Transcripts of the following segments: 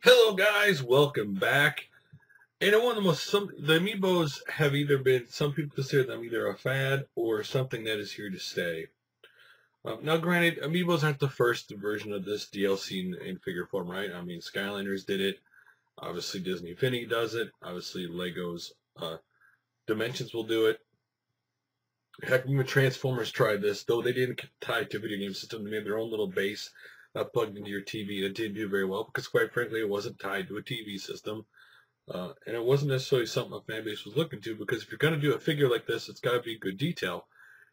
Hello guys, welcome back. And one of the Amiibos have either been, some people consider them either a fad or something that is here to stay. Now granted, Amiibos aren't the first version of this DLC in figure form, right? I mean, Skylanders did it. Obviously Disney Infinity does it. Obviously Lego's Dimensions will do it. Heck, even Transformers tried this, though they didn't tie it to a video game system. They made their own little base plugged into your TV that didn't do very well because, quite frankly, it wasn't tied to a TV system. And it wasn't necessarily something a fan base was looking to, because if you're going to do a figure like this, it's got to be good detail.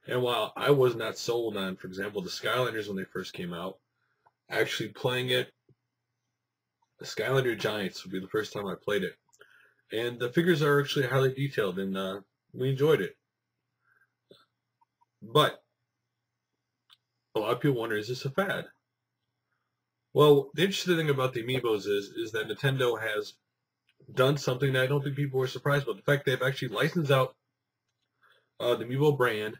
And while I was not sold on, for example, the Skylanders when they first came out, actually playing it, the Skylander Giants would be the first time I played it. And the figures are actually highly detailed, and we enjoyed it. But a lot of people wonder, is this a fad? Well, the interesting thing about the Amiibos is that Nintendo has done something that I don't think people were surprised about. The fact they've actually licensed out the Amiibo brand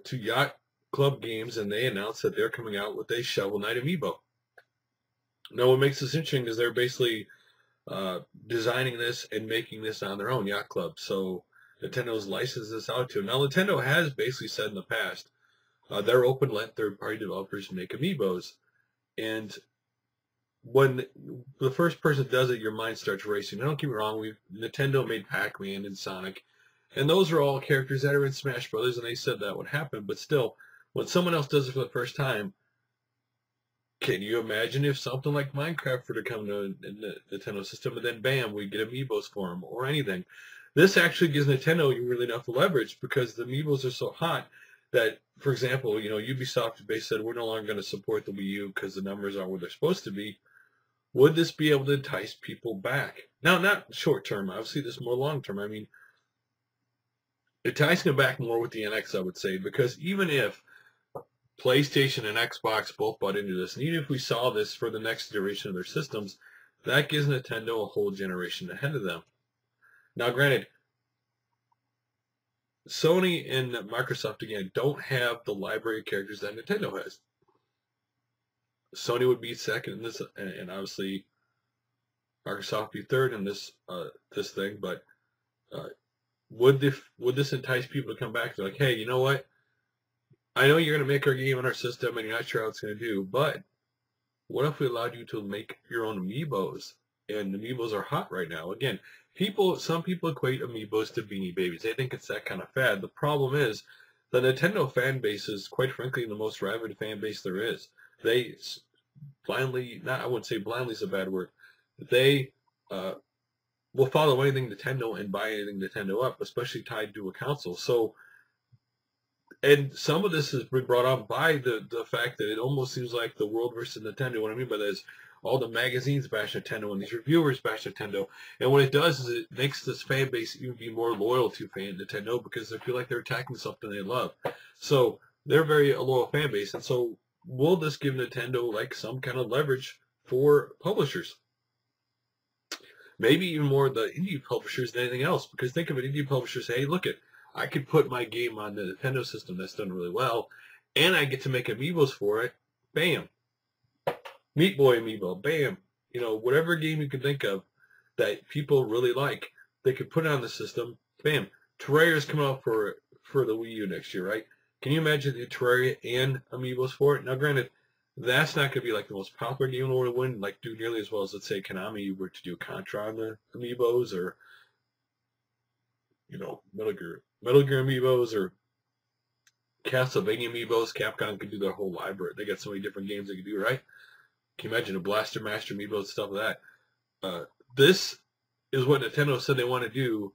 to Yacht Club Games, and they announced that they're coming out with a Shovel Knight Amiibo. Now, what makes this interesting is they're basically designing this and making this on their own, Yacht Club. So Nintendo's licensed this out to them. Now, Nintendo has basically said in the past they're open to let third-party developers make Amiibos. And when the first person does it, your mind starts racing. Now, don't get me wrong, Nintendo made Pac-Man and Sonic, and those are all characters that are in Smash Brothers, and they said that would happen. But still, when someone else does it for the first time, can you imagine if something like Minecraft were to come to the Nintendo system, and then bam, we get Amiibos for them, or anything? This actually gives Nintendo really enough leverage, because the Amiibos are so hot that, for example, Ubisoft basically said we're no longer going to support the Wii U because the numbers aren't what they're supposed to be. Would this be able to entice people back? Now, not short term. Obviously, this more long term. I mean, enticing them back more with the NX, I would say, because even if PlayStation and Xbox both bought into this, and even if we saw this for the next iteration of their systems, that gives Nintendo a whole generation ahead of them. Now, granted, Sony and Microsoft, again, don't have the library of characters that Nintendo has. Sony would be second in this, and obviously Microsoft be third in this thing. But would this entice people to come back? They're like, hey, you know what? I know you're going to make our game on our system, and you're not sure how it's going to do, but what if we allowed you to make your own Amiibos? And Amiibos are hot right now. Again, some people equate Amiibos to Beanie Babies. They think it's that kind of fad. The problem is the Nintendo fan base is, quite frankly, the most rabid fan base there is. They blindly, I wouldn't say blindly is a bad word, they will follow anything Nintendo and buy anything Nintendo up, especially tied to a console. So, and some of this has been brought up by the fact that it almost seems like the world versus Nintendo. What I mean by that is all the magazines bash Nintendo and these reviewers bash Nintendo. And what it does is it makes this fan base even be more loyal to Nintendo, because they feel like they're attacking something they love. So they're a loyal fan base. And so will this give Nintendo like some kind of leverage for publishers? Maybe even more the indie publishers than anything else. Because think of it, indie publishers say, hey, look I could put my game on the Nintendo system that's done really well, and I get to make Amiibos for it. Bam. Meat Boy Amiibo. Bam. Whatever game you can think of that people really like, they could put it on the system. Bam. Terraria's coming out for the Wii U next year, right? Can you imagine the Terraria and Amiibos for it? Now, granted, that's not going to be like the most popular game in the world to win, like do nearly as well as, let's say, Konami were to do Contra on the Amiibos, or Metal Gear Amiibos, or Castlevania Amiibos. Capcom could do their whole library. They got so many different games they could do, right? Can you imagine a Blaster Master Amiibo, stuff like that? This is what Nintendo said they want to do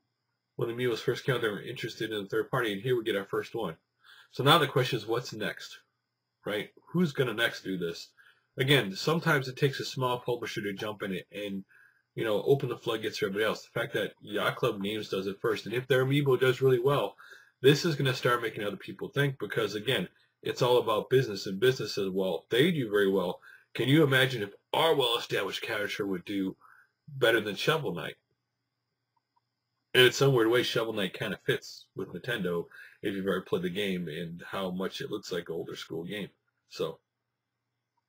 when the Amiibos first came out. They were interested in the third party, and here we get our first one. So now the question is, what's next, right? Who's going to next do this? Again, sometimes it takes a small publisher to jump in it and open the floodgates for everybody else. The fact that Yacht Club Games does it first, and if their Amiibo does really well, this is going to start making other people think, because, again, it's all about business, and business says, well, if they do very well, can you imagine if our well-established character would do better than Shovel Knight? And in some weird way, Shovel Knight kind of fits with Nintendo if you've ever played the game and how much it looks like an older school game. So,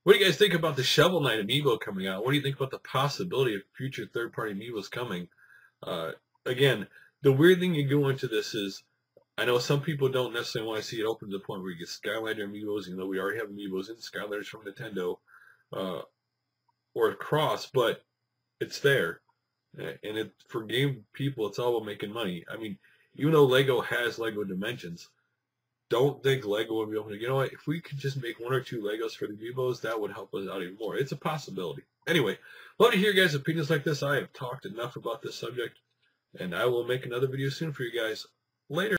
What do you guys think about the Shovel Knight Amiibo coming out? What do you think about the possibility of future third-party Amiibos coming? Again, the weird thing you go into this is, I know some people don't necessarily want to see it open to the point where you get Skylander Amiibos, even though we already have Amiibos in Skylanders from Nintendo, or Cross, but it's there. And for game people, it's all about making money. I mean, even though Lego has Lego Dimensions, don't think Lego would be able to, you know what, if we could just make 1 or 2 Legos for the Amiibos, that would help us out even more. It's a possibility. Anyway, love to hear guys' opinions like this. I have talked enough about this subject, and I will make another video soon for you guys. Later.